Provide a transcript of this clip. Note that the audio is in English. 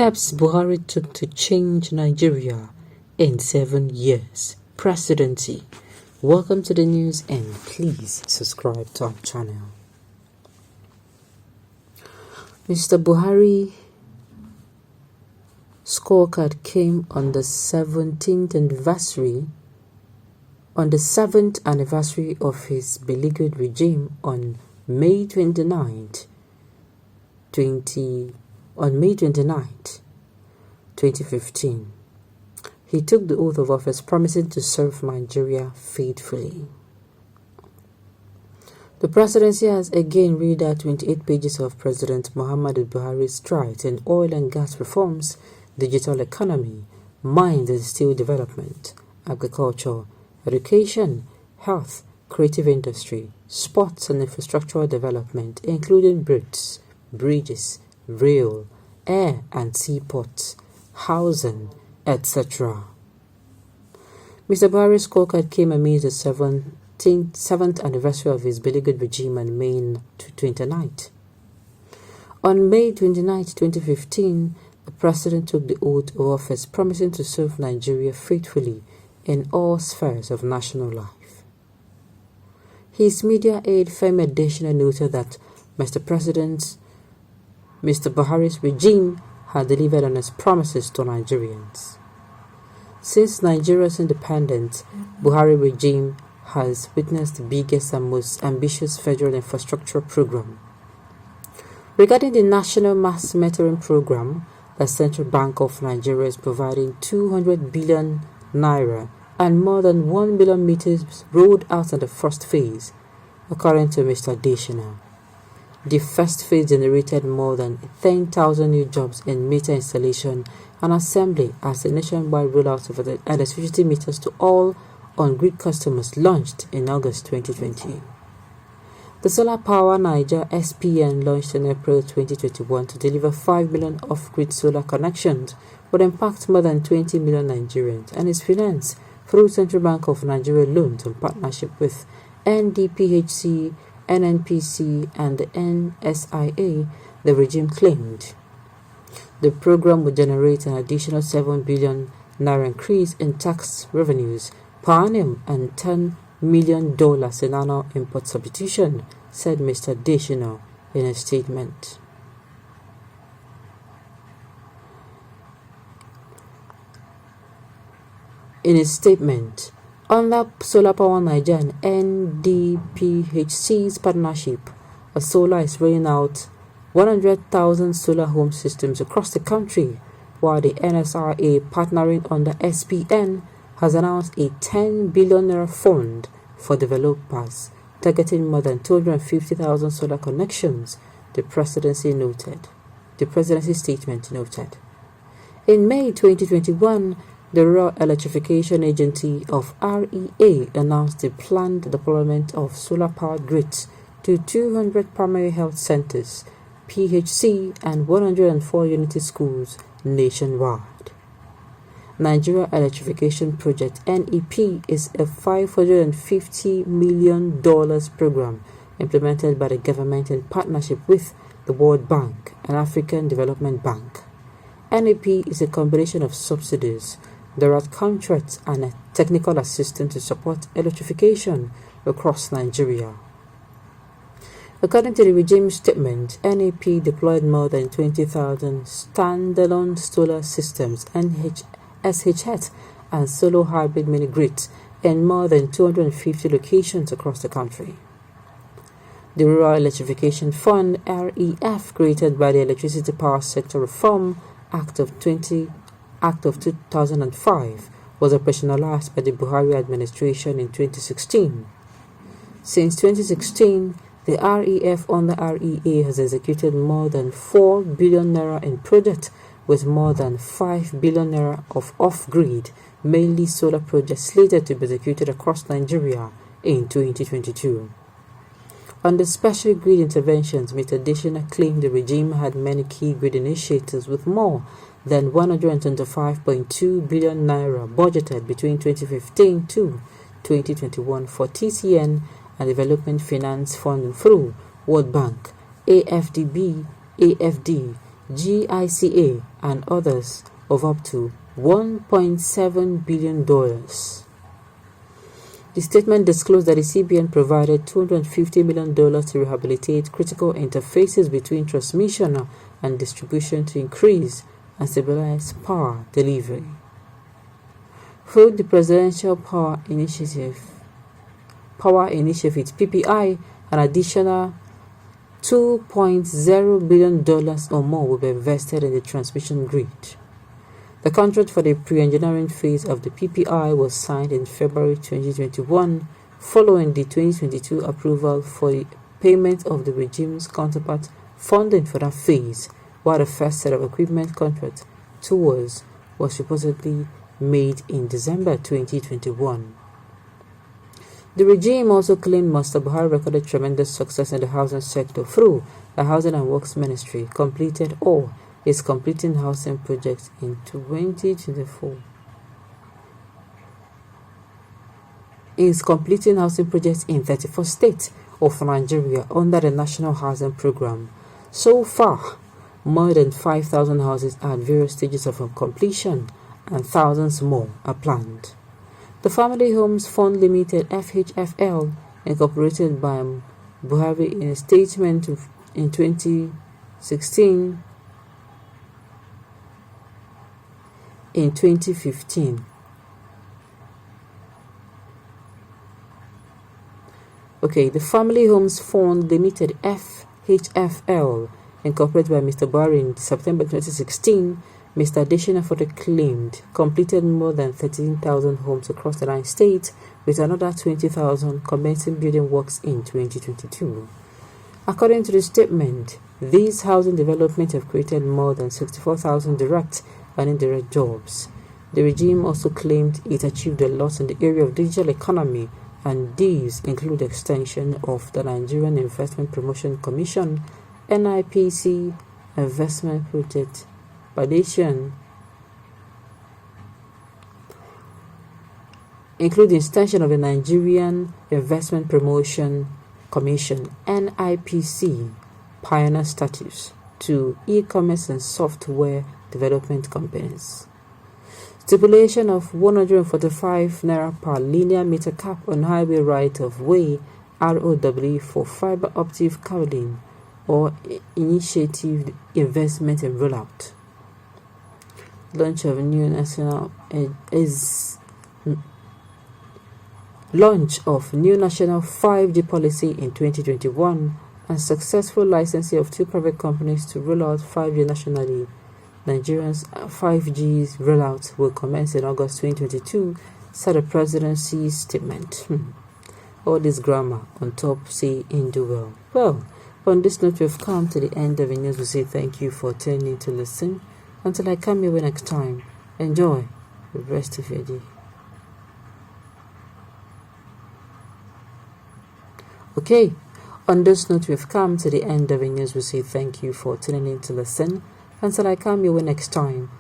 Steps Buhari took to change Nigeria in 7 years. Presidency. Welcome to the news and please subscribe to our channel. Mr. Buhari scorecard came on the 7th anniversary of his beleaguered regime on May 29th, 2015. He took the oath of office promising to serve Nigeria faithfully. The presidency has again read out 28 pages of President Muhammadu Buhari's strides in oil and gas reforms, digital economy, mines and steel development, agriculture, education, health, creative industry, sports and infrastructural development, including bridges, rail, air and seaports, housing, etc. Mr. Buhari's scorecard came amidst the 7th anniversary of his beleaguered regime on May 29th. On May 29, 2015, the president took the oath of office promising to serve Nigeria faithfully in all spheres of national life. His media aide Femi Adesina noted that Mr. Buhari's regime had delivered on its promises to Nigerians. Since Nigeria's independence, Buhari regime has witnessed the biggest and most ambitious federal infrastructure program. Regarding the National Mass Metering Program, the Central Bank of Nigeria is providing 200 billion naira and more than 1 billion meters rolled out in the first phase, according to Mr. Adesina. The first phase generated more than 10,000 new jobs in meter installation and assembly as the nationwide rollout of the electricity meters to all on-grid customers launched in August 2020. The Solar Power Niger SPN launched in April 2021 to deliver 5 million off-grid solar connections would impact more than 20 million Nigerians and is financed through Central Bank of Nigeria loans in partnership with NDPHC, NNPC and the NSIA, the regime claimed. The program would generate an additional 7 billion naira increase in tax revenues per annum and $10 million in annual import substitution, said Mr. Adesina in a statement. Under Solar Power Niger and NDPHC's partnership, a solar is rolling out 100,000 solar home systems across the country, while the NSRA, partnering under SPN, has announced a 10 billion naira fund for developers, targeting more than 250,000 solar connections, the presidency statement noted. In May 2021, the Rural Electrification Agency of REA announced the planned deployment of solar-powered grids to 200 primary health centers, PHC, and 104 unity schools nationwide. Nigeria Electrification Project (NEP) is a $550 million program implemented by the government in partnership with the World Bank and African Development Bank. NEP is a combination of subsidies, direct contracts, and a technical assistance to support electrification across Nigeria. According to the regime statement, NEP deployed more than 20,000 standalone solar systems, SHS, and solo hybrid mini-grids in more than 250 locations across the country. The Rural Electrification Fund (REF), created by the Electricity Power Sector Reform Act of 2005, was operationalized by the Buhari administration in 2016. Since 2016, the REF under REA has executed more than 4 billion naira in projects, with more than 5 billion naira of off-grid, mainly solar projects slated to be executed across Nigeria in 2022. On the special grid interventions, Mr. Adesina claimed the regime had many key grid initiatives with more than 125.2 billion naira budgeted between 2015 to 2021 for TCN and development finance funding through World Bank, AFDB, AFD, GICA, and others of up to $1.7 billion. The statement disclosed that the CBN provided $250 million to rehabilitate critical interfaces between transmission and distribution to increase and stabilize power delivery. Through the Presidential Power Initiative PPI, an additional $2.0 billion or more will be invested in the transmission grid. The contract for the pre-engineering phase of the PPI was signed in February 2021, following the 2022 approval for the payment of the regime's counterpart funding for that phase, while the first set of equipment contract tours was reportedly made in December 2021. The regime also claimed Mr. Buhari recorded tremendous success in the housing sector through the Housing and Works Ministry completed or is completing housing projects in 2024. Is completing housing projects in 34 states of Nigeria under the National Housing Program. So far, more than 5,000 houses are at various stages of completion and thousands more are planned. The Family Homes Fund Limited (FHFL), incorporated by Buhari in a statement in 2016, in 2015. The Family Homes Fund Limited (FHFL), incorporated by Mr. Buhari in September 2016, Mr. Adesina further claimed completed more than 13,000 homes across the 9 states, with another 20,000 commencing building works in 2022. According to the statement, these housing developments have created more than 64,000 direct and indirect jobs. The regime also claimed it achieved a lot in the area of digital economy, and these include extension of the Nigerian Investment Promotion Commission (NIPC) investment project validation, including extension of the Nigerian Investment Promotion Commission (NIPC) pioneer status to e-commerce and software development companies. Stipulation of 145 naira per linear meter cap on highway right-of-way (ROW) for fiber optic cabling or initiative investment and rollout. Launch of new national 5G policy in 2021 and successful licensing of 2 private companies to roll out 5G nationally. Nigeria's 5G's rollout will commence in August 2022, said the presidency's statement. All this grammar on top say do well. Well, on this note, we've come to the end of the news. We say thank you for tuning in to listen. Until I come your way next time, enjoy the rest of your day. On this note, we've come to the end of the news. We say thank you for tuning in to listen. Until I come your way next time,